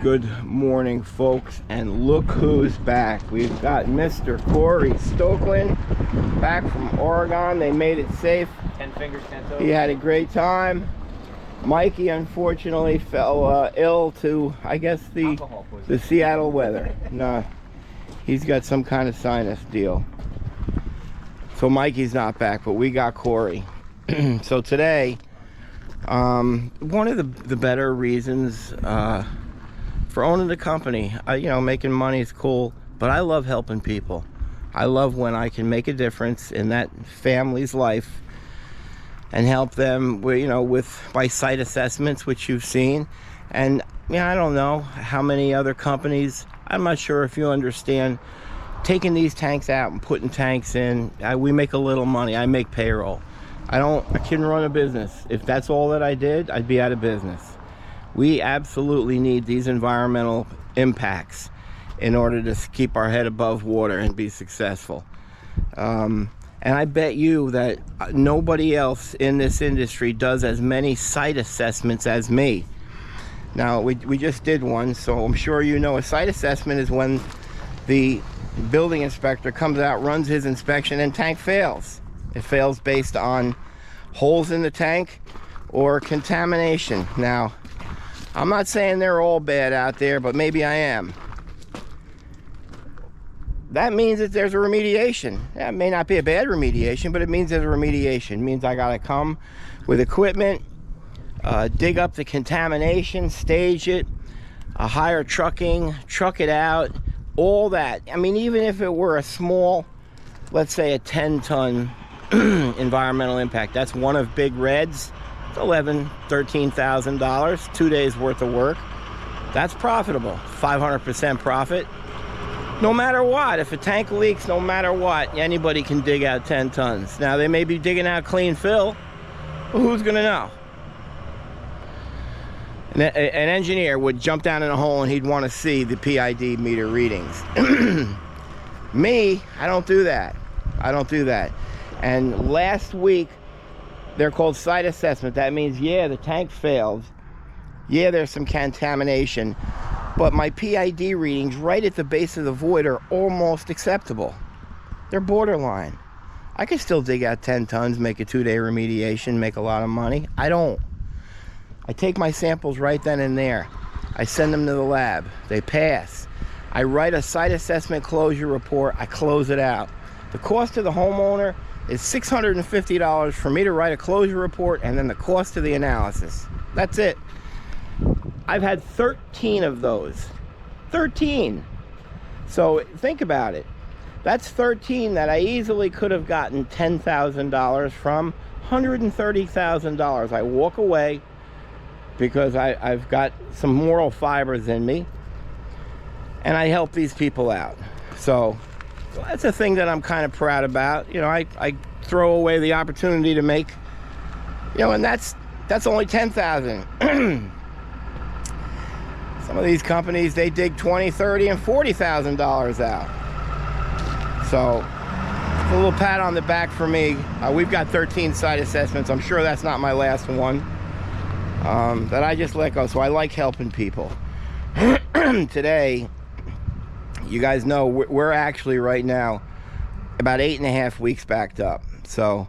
Good morning, folks, and look who's back. We've got Mr. Corey Stokeland back from Oregon. They made it safe. 10 fingers, 10 toes. He had a great time. Mikey unfortunately fell ill to, I guess, the Seattle weather. No, he's got some kind of sinus deal. So Mikey's not back, but we got Corey. So today, one of the better reasons for owning the company, you know, making money is cool, but I love helping people. I love when I can make a difference in that family's life and help them with, you know, with my site assessments, which you've seen. And I don't know how many other companies, I'm not sure if you understand, taking these tanks out and putting tanks in, we make a little money. I make payroll. I couldn't run a business. If that's all that I did, I'd be out of business. We absolutely need these environmental impacts in order to keep our head above water and be successful. And I bet you that nobody else in this industry does as many site assessments as me. Now, we just did one, so I'm sure you know a site assessment is when the building inspector comes out, runs his inspection, and tank fails. It fails based on holes in the tank or contamination. Now, I'm not saying they're all bad out there, but maybe I am. That means that there's a remediation. That may not be a bad remediation, but it means there's a remediation. It means I gotta come with equipment, dig up the contamination, stage it, hire trucking, truck it out, all that. I mean, even if it were a small, let's say a 10-ton environmental impact, that's one of Big Red's. It's $11,000, $13,000, 2 days worth of work. That's profitable, 500% profit. No matter what, if a tank leaks, no matter what, anybody can dig out 10 tons. Now, they may be digging out clean fill, but who's gonna know? An engineer would jump down in a hole and he'd want to see the PID meter readings. Me, I don't do that. I don't do that. And last week, they're called site assessment. That means, yeah, the tank failed. Yeah, there's some contamination. But my PID readings right at the base of the void are almost acceptable. They're borderline. I can still dig out 10 tons, make a 2-day remediation, make a lot of money. I don't. I take my samples right then and there. I send them to the lab. They pass. I write a site assessment closure report. I close it out. The cost to the homeowner is $650 for me to write a closure report, and then the cost of the analysis. That's it. I've had 13 of those. 13. So think about it. That's 13 that I easily could have gotten $10,000 from, $130,000. I walk away because I've got some moral fibers in me, and I help these people out. So that's a thing that I'm kind of proud about. You know, I throw away the opportunity to make, you know, and that's only $10,000. Some of these companies, they dig $20,000, $30,000, and $40,000 out. So a little pat on the back for me. We've got 13 site assessments. I'm sure that's not my last one that I just let go. So I like helping people. Today, you guys know we're actually right now about 8.5 weeks backed up. So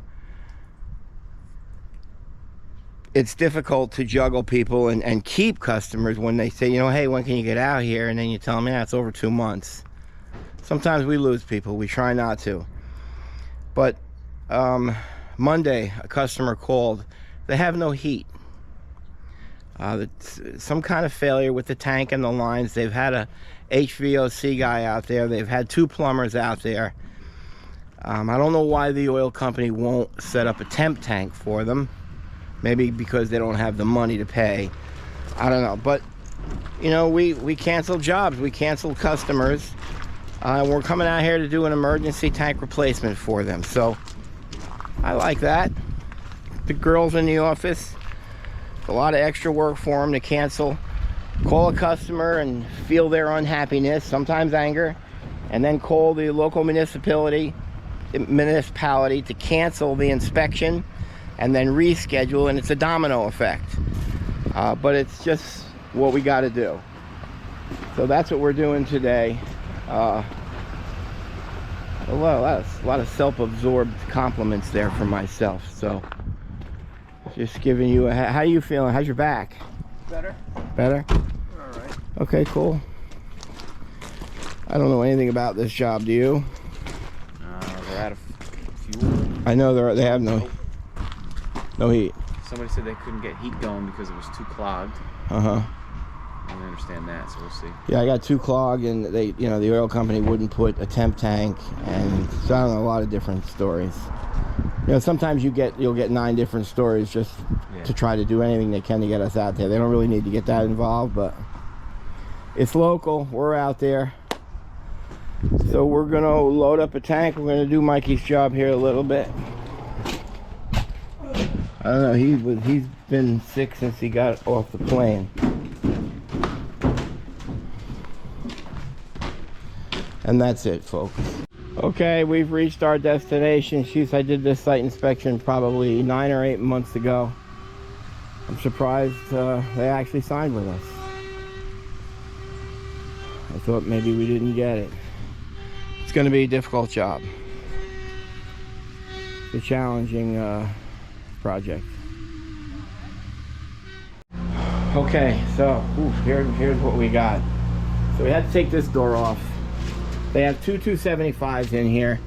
it's difficult to juggle people and keep customers when they say, you know, hey, when can you get out here? And then you tell them, yeah, it's over 2 months. Sometimes we lose people. We try not to. But Monday, a customer called. They have no heat. Some kind of failure with the tank and the lines. They've had a HVOC guy out there. They've had 2 plumbers out there. I don't know why the oil company won't set up a temp tank for them. Maybe because they don't have the money to pay. I don't know. But, you know, we cancel jobs. We cancel customers. We're coming out here to do an emergency tank replacement for them. So I like that. The girls in the office, a lot of extra work for them to cancel. Call a customer and feel their unhappiness, sometimes anger, and then call the local municipality to cancel the inspection and then reschedule, and it's a domino effect. But it's just what we got to do. So that's what we're doing today. A lot of self-absorbed compliments there from myself. So just giving you a, how you feeling? How's your back? Better. Better? All right. Okay, cool. I don't know anything about this job, do you? They're out of fuel. I know they have no heat. Somebody said they couldn't get heat going because it was too clogged. Uh-huh. I don't understand that, so we'll see. Yeah, I got too clogged, and they, you know, the oil company wouldn't put a temp tank, and so I don't know, a lot of different stories. You know, sometimes you'll get 9 different stories just to try to do anything they can to get us out there. They don't really need to get that involved, but it's local. We're out there. So we're gonna load up a tank. We're gonna do Mikey's job here a little bit. I don't know, he's been sick since he got off the plane. And that's it, folks. Okay, we've reached our destination. I did this site inspection probably 9 or 8 months ago. I'm surprised they actually signed with us. I thought maybe we didn't get it. It's going to be a difficult job. It's a challenging project. Okay, so here's what we got. So we had to take this door off. They have two 275s in here.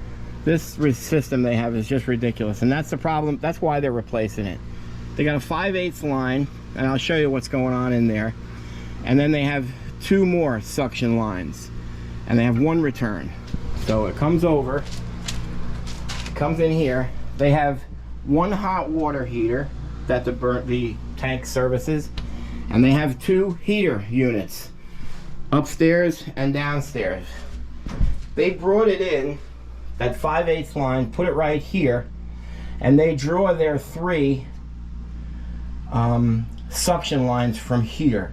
This system they have is just ridiculous, and that's the problem. That's why they're replacing it. They got a 5/8 line, and I'll show you what's going on in there. And then they have 2 more suction lines, and they have 1 return. So it comes over, it comes in here. They have 1 hot water heater that the tank services, and they have 2 heater units, upstairs and downstairs. They brought it in, that 5/8 line, put it right here, and they draw their 3 suction lines from here.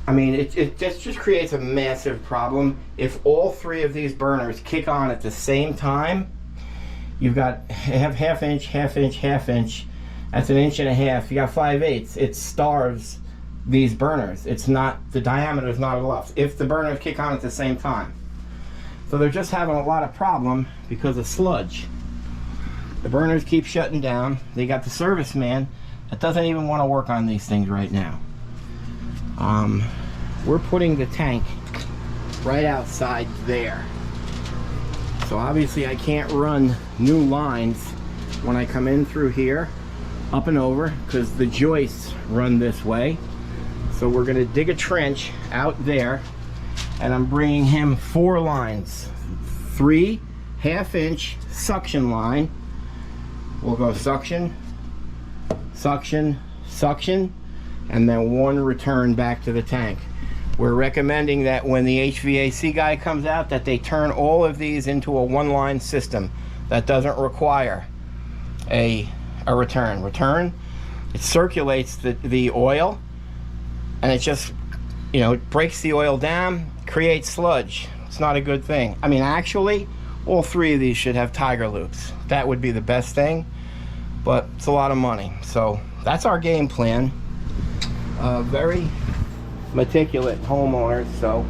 I mean, it just creates a massive problem. If all 3 of these burners kick on at the same time, you've got half inch, half inch, half inch. That's 1.5 inches. You got 5/8. It starves these burners. It's not, the diameter is not enough if the burners kick on at the same time. So they're just having a lot of problem because of sludge. The burners keep shutting down. They got the service man that doesn't even want to work on these things right now. We're putting the tank right outside there. So obviously I can't run new lines when I come in through here, up and over, because the joists run this way. So we're gonna dig a trench out there, and I'm bringing him 4 lines. 3 half-inch suction line. We'll go suction, suction, suction, and then 1 return back to the tank. We're recommending that when the HVAC guy comes out, that they turn all of these into a 1-line system that doesn't require a return. It circulates the oil, and it just, you know, it breaks the oil down, creates sludge. It's not a good thing. I mean, actually, all 3 of these should have tiger loops. That would be the best thing, but it's a lot of money. So that's our game plan. Very meticulous homeowners, so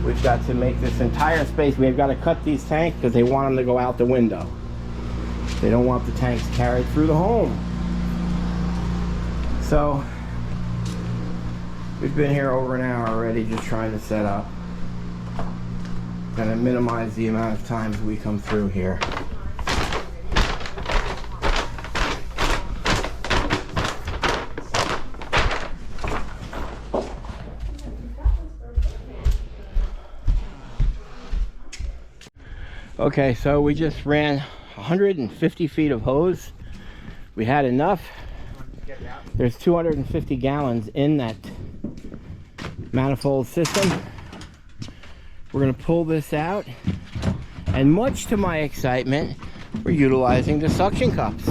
we've got to make this entire space. We've got to cut these tanks because they want them to go out the window. They don't want the tanks carried through the home. So we've been here over an hour already just trying to set up. Gonna minimize the amount of times we come through here. Okay, so we just ran 150 feet of hose. We had enough. There's 250 gallons in that manifold system. We're gonna pull this out, and much to my excitement, we're utilizing the suction cups.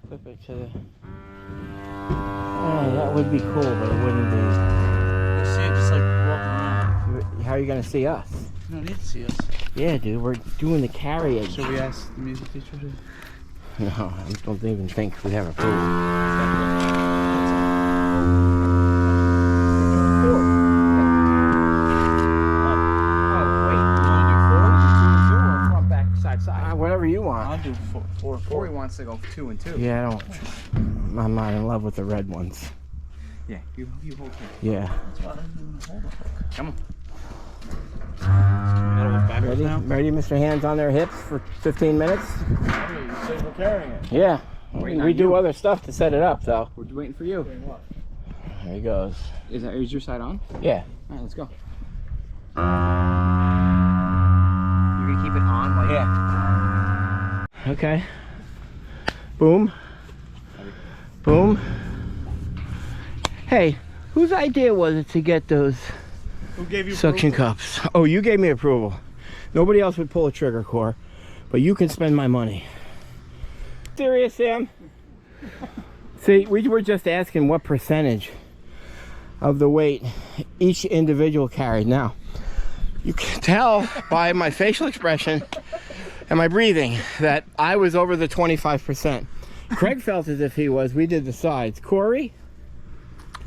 Flip it to the... Oh, that would be cool, but it wouldn't be. You see it just like walking around. How are you gonna see us? You don't need to see us. Yeah, dude, we're doing the carriage. Should we ask the music teacher to? No, I don't even think we have a pool. Whatever you want. I'll do four. Corey wants to go 2 and 2. Yeah, I'm not in love with the red ones. Yeah, you hold it. Yeah. That's why I'm doing the hold hook. Come on. Gotta look backwards Ready? now. Ready, Mr. Hands on their hips for 15 minutes? You said we're carrying it. Yeah. Waiting We on do you. other stuff to set it up, though. We're waiting for you. There he goes. Is your side on? Yeah. All right, let's go. You're gonna keep it on like Okay. Boom. Boom. Hey, whose idea was it to get those Who gave you suction cups? Oh, you gave me approval. Nobody else would pull a trigger core, but you can spend my money. Serious, Sam? See, we were just asking what percentage of the weight each individual carried. Now, you can tell by my facial expression and my breathing that I was over the 25%. Craig felt as if he was. We did the sides. Corey?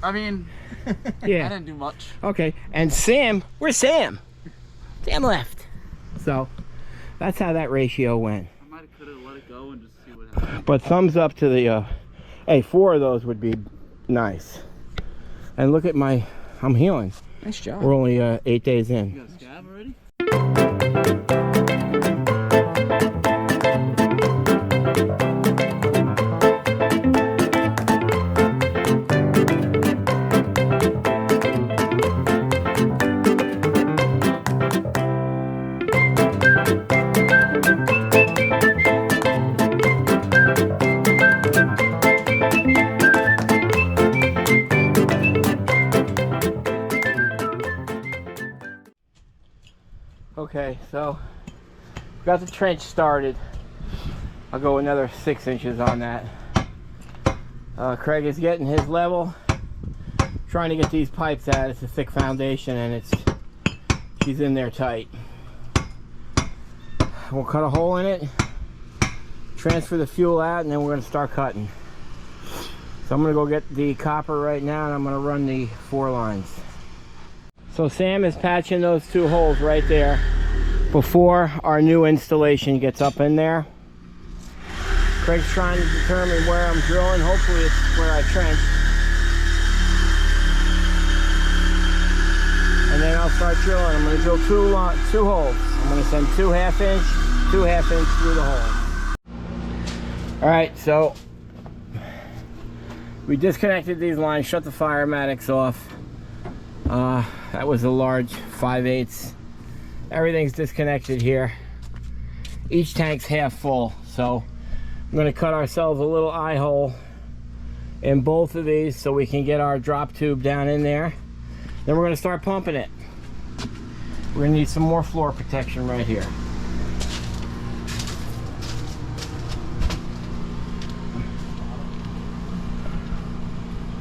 I mean, I Yeah. didn't do much. Okay. And Sam, where's Sam? Sam left. So that's how that ratio went. I might have could have let it go and just see what happened. But thumbs up to the, hey, 4 of those would be nice. And look at I'm healing. nice job. We're only 8 days in. You got a scab already? Okay, so got the trench started. I'll go another 6 inches on that. Craig is getting his level, trying to get these pipes out. It's a thick foundation and she's in there tight. We'll cut a hole in it, transfer the fuel out, and then we're going to start cutting. So I'm going to go get the copper right now, and I'm going to run the 4 lines. So Sam is patching those 2 holes right there before our new installation gets up in there. Craig's trying to determine where I'm drilling. Hopefully it's where I trench. And then I'll start drilling. I'm going to drill 2 holes. I'm going to send 2 half-inch, 2 half-inch through the hole. All right, so we disconnected these lines, shut the firematics off. That was a large 5/8. Everything's disconnected here. Each tank's half full, so I'm going to cut ourselves a little eye hole in both of these so we can get our drop tube down in there. Then we're going to start pumping it. We're going to need some more floor protection right here.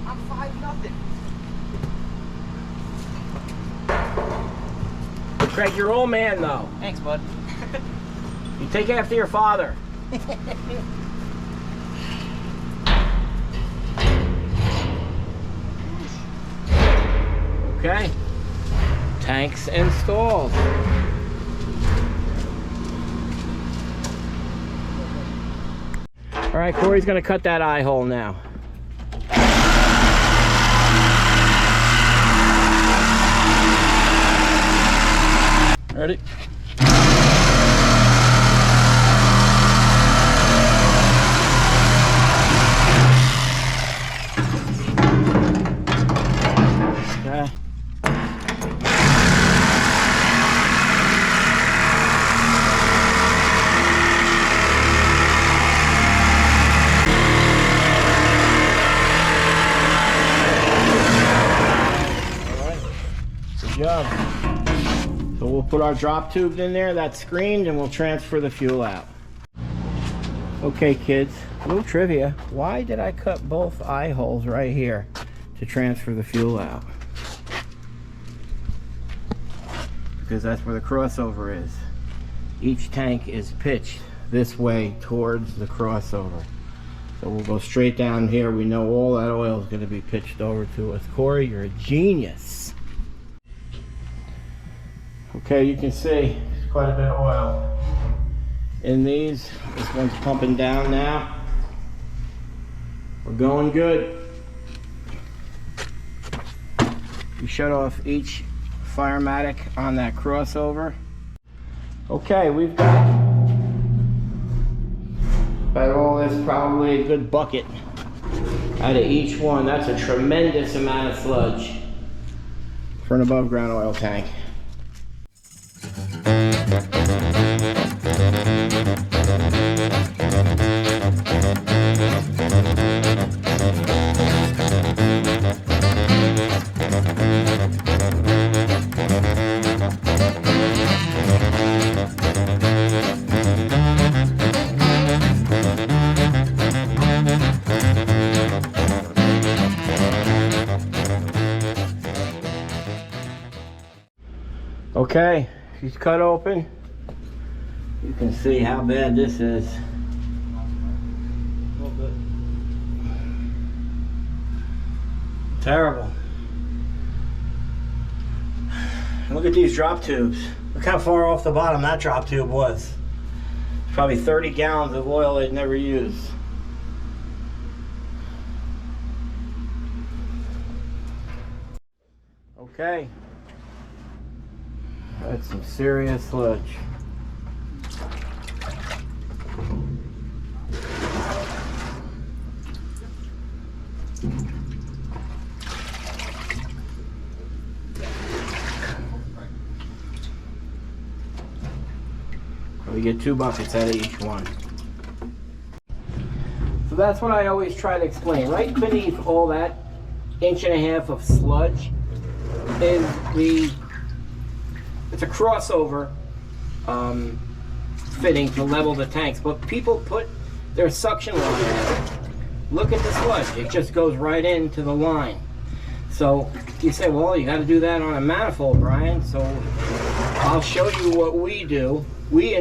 I'm 5-0. Craig, you're old man though. Thanks, bud. You take after your father. Okay. Tanks installed. All right, Corey's gonna cut that eye hole now. Ready? Okay. Good job. So we'll put our drop tubes in there, that's screened, and we'll transfer the fuel out. Okay kids, a little trivia. Why did I cut both eye holes right here to transfer the fuel out? Because that's where the crossover is. Each tank is pitched this way towards the crossover. So we'll go straight down here. We know all that oil is going to be pitched over to us. Corey, you're a genius. Okay, you can see there's quite a bit of oil in these. This one's pumping down now. We're going good. We shut off each Firematic on that crossover. Okay, we've got all this, probably a good bucket out of each one. That's a tremendous amount of sludge for an above ground oil tank. Okay, she's cut open. You can see how bad this is. Terrible. Look at these drop tubes. Look how far off the bottom that drop tube was. It's probably 30 gallons of oil they'd never used. Okay. That's some serious sludge. We get 2 buckets out of each one. So that's what I always try to explain. Right beneath all that 1.5 inches of sludge is it's a crossover fitting to level the tanks, but people put their suction line in it. Look at the sludge, it just goes right into the line. So you say, well, you got to do that on a manifold, Brian. So I'll show you what we do. We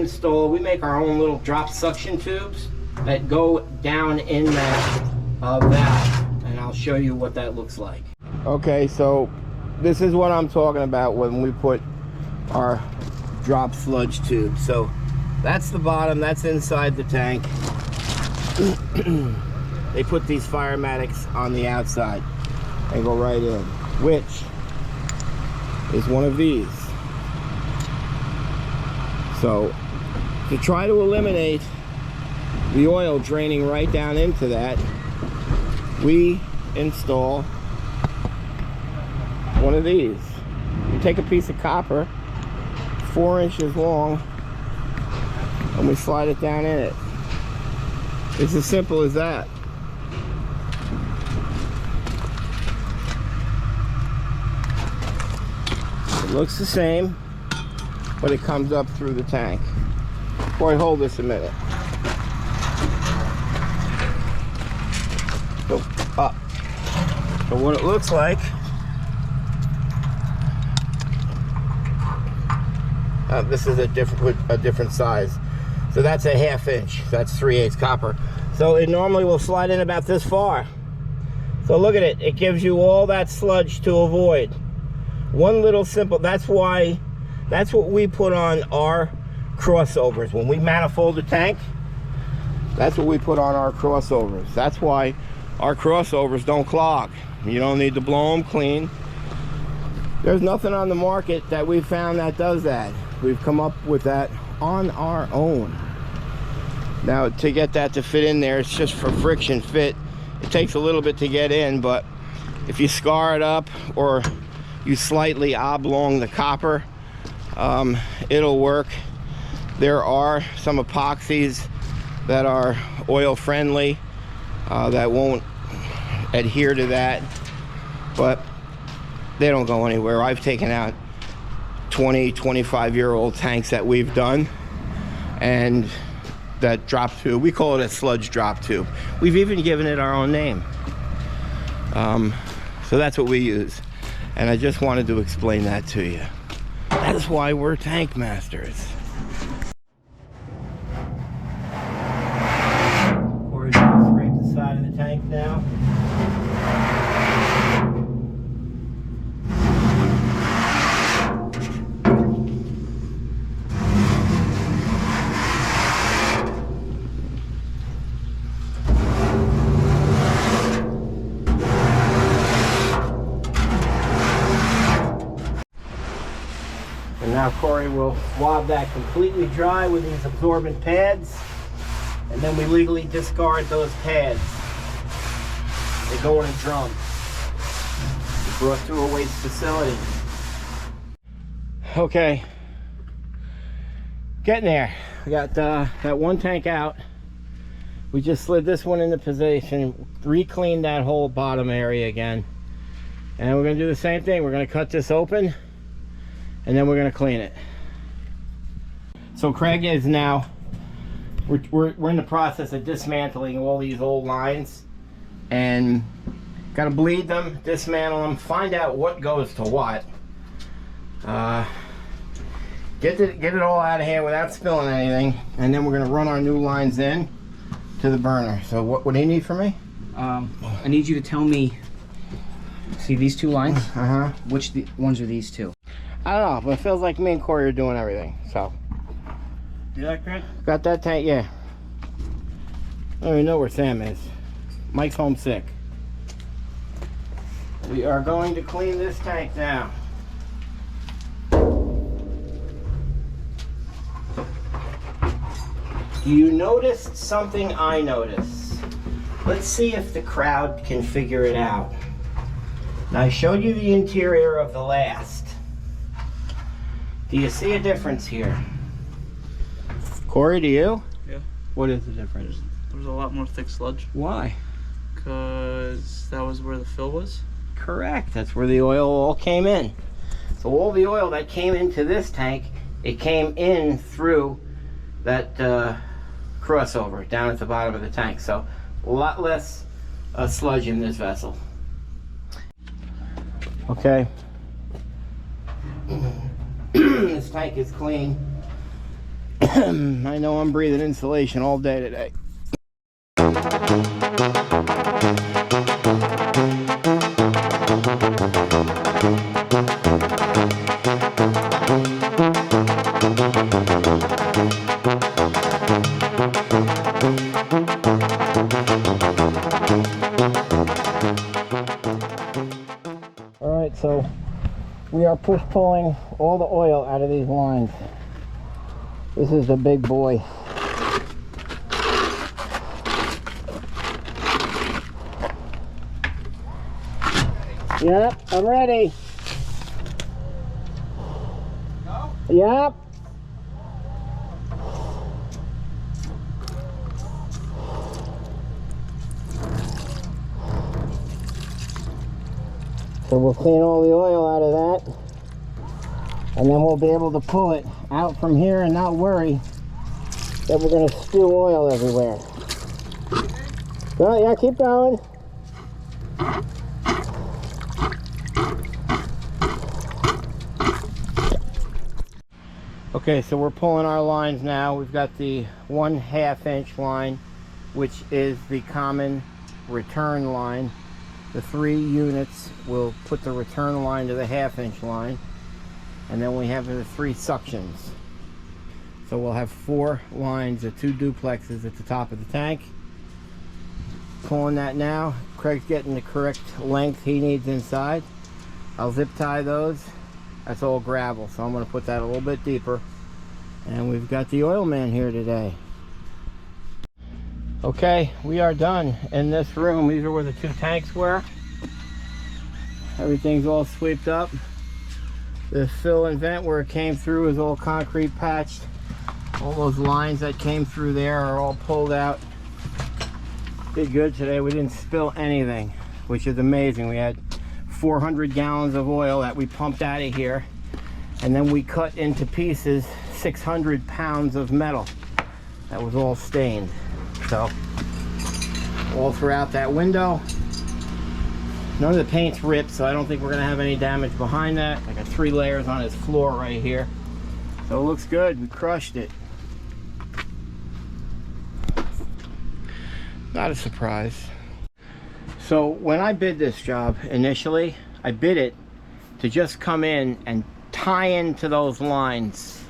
make our own little drop suction tubes that go down in that valve, and I'll show you what that looks like. Okay, so this is what I'm talking about when we put our drop sludge tube. So that's the bottom, that's inside the tank. They put these Firematics on the outside and go right in, which is one of these. So to try to eliminate the oil draining right down into that, we install one of these. You take a piece of copper 4 inches long and we slide it down in it. It's as simple as that. It looks the same, but it comes up through the tank. Boy, hold this a minute. Go up. So what it looks like, this is a different size. So that's a 1/2 inch. That's 3/8 copper. So it normally will slide in about this far. So look at it. It gives you all that sludge to avoid. One little simple. That's what we put on our crossovers. When we manifold the tank, that's what we put on our crossovers. That's why our crossovers don't clog. You don't need to blow them clean. There's nothing on the market that we've found that does that. We've come up with that on our own. Now, to get that to fit in there, it's just for friction fit. It takes a little bit to get in, but if you scar it up or you slightly oblong the copper, it'll work. There are some epoxies that are oil friendly that won't adhere to that, but they don't go anywhere. I've taken out 25-year-old tanks that we've done, and that drop tube, we call it a sludge drop tube. We've even given it our own name. So that's what we use, and I just wanted to explain that to you. That's why we're tank masters. Now Corey will swab that completely dry with these absorbent pads, and then we legally discard those pads. They go in a drum. Brought to a waste facility. Okay, getting there. We got that one tank out. We just slid this one into position, re-cleaned that whole bottom area again, and we're gonna do the same thing. We're gonna cut this open, and then we're gonna clean it. So Craig is now, we're in the process of dismantling all these old lines, and gotta bleed them, dismantle them, find out what goes to what. Get it all out of here without spilling anything, and then we're gonna run our new lines in to the burner. So what do you need from me? I need you to tell me, see these two lines? Uh-huh. Which ones are these two? I don't know, but it feels like me and Corey are doing everything, so. You like that? Got that tank, yeah. I don't even know where Sam is. Mike's home sick. We are going to clean this tank now. You noticed something I noticed. Let's see if the crowd can figure it out. Now, I showed you the interior of the last. Do you see a difference here? Corey, do you? Yeah. What is the difference? There's a lot more thick sludge. Why? Because that was where the fill was. Correct. That's where the oil all came in. So all the oil that came into this tank, it came in through that crossover down at the bottom of the tank. So a lot less sludge in this vessel. Okay. This tank is clean. I know I'm breathing insulation all day today. All right, so we are push-pulling all the oil out of these lines. This is the big boy. Yep, I'm ready. No? Yep. So we'll clean all the oil out of that, and then we'll be able to pull it out from here and not worry that we're going to spew oil everywhere. Well, yeah, keep going. Okay, so we're pulling our lines now. We've got the 1/2 inch line, which is the common return line. The 3 units will put the return line to the 1/2 inch line, and then we have the 3 suctions. So we'll have 4 lines of 2 duplexes at the top of the tank. Pulling that now. Craig's getting the correct length he needs inside. I'll zip tie those. That's all gravel, so I'm going to put that a little bit deeper. And we've got the oil man here today. Okay, we are done in this room. These are where the 2 tanks were. Everything's all swept up. The fill and vent where it came through is all concrete patched. All those lines that came through there are all pulled out. Did good today. We didn't spill anything, which is amazing. We had 400 gallons of oil that we pumped out of here, and then we cut into pieces 600 pounds of metal that was all stained. So all throughout that window. None of the paint's ripped, so I don't think we're gonna have any damage behind that. I got 3 layers on his floor right here, so it looks good. We crushed it. Not a surprise. So when I bid this job initially, I bid it to just come in and tie into those lines.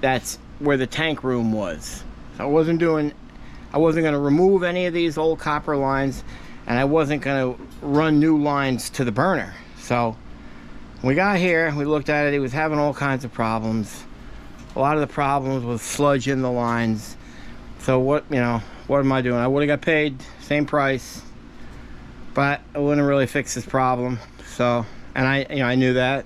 That's where the tank room was. So I wasn't going to remove any of these old copper lines, and I wasn't going to run new lines to the burner. So We got here, we looked at it, he was having all kinds of problems. A lot of the problems was sludge in the lines. So what, you know, what am I doing? I would have got paid, same price, but it wouldn't really fix this problem. So, and I knew that.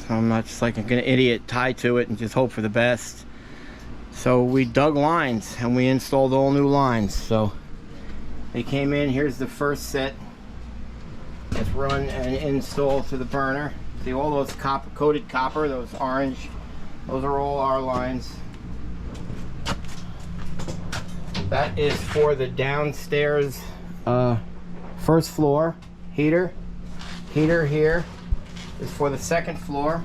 So I'm not just like an idiot tied to it and just hope for the best. So we dug lines and we installed all new lines. So they came in, here's the first set. Let's run and install to the burner. See all those coated copper, those orange, those are all our lines. That is for the downstairs first floor heater. Heater here is for the second floor.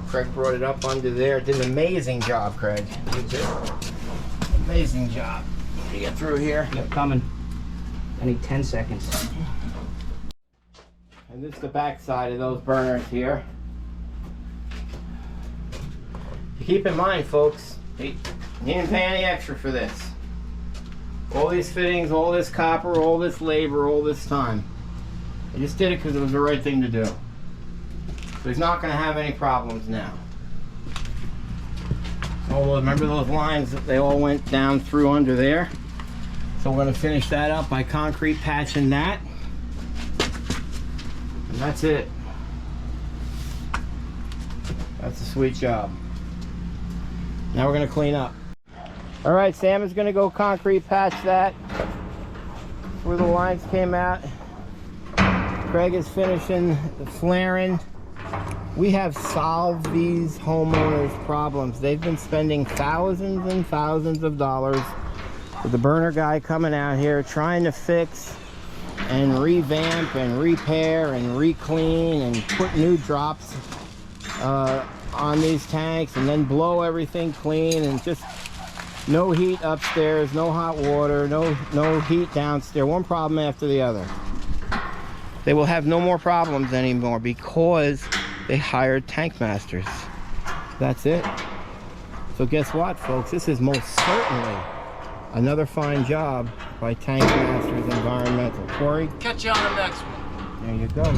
Craig brought it up under there. Did an amazing job, Craig. You did. Amazing job. You get through here. Yep, coming. I need 10 seconds. And this is the back side of those burners here. Keep in mind, folks, you didn't pay any extra for this. All these fittings, all this copper, all this labor, all this time. I just did it because it was the right thing to do. So he's not going to have any problems now. Oh, remember those lines that they all went down through under there? So we're going to finish that up by concrete patching that. And that's it. That's a sweet job. Now we're going to clean up. All right, Sam is going to go concrete patch that where the lines came out. Craig is finishing the flaring. We have solved these homeowners' problems. They've been spending thousands and thousands of dollars with the burner guy coming out here trying to fix and revamp and repair and re-clean and put new drops on these tanks and then blow everything clean, and just no heat upstairs, no hot water, no heat downstairs, one problem after the other. They will have no more problems anymore because they hired tank masters. That's it. So guess what, folks? This is most certainly another fine job by Tank Masters Environmental. Corey? Catch you on the next one. There you go.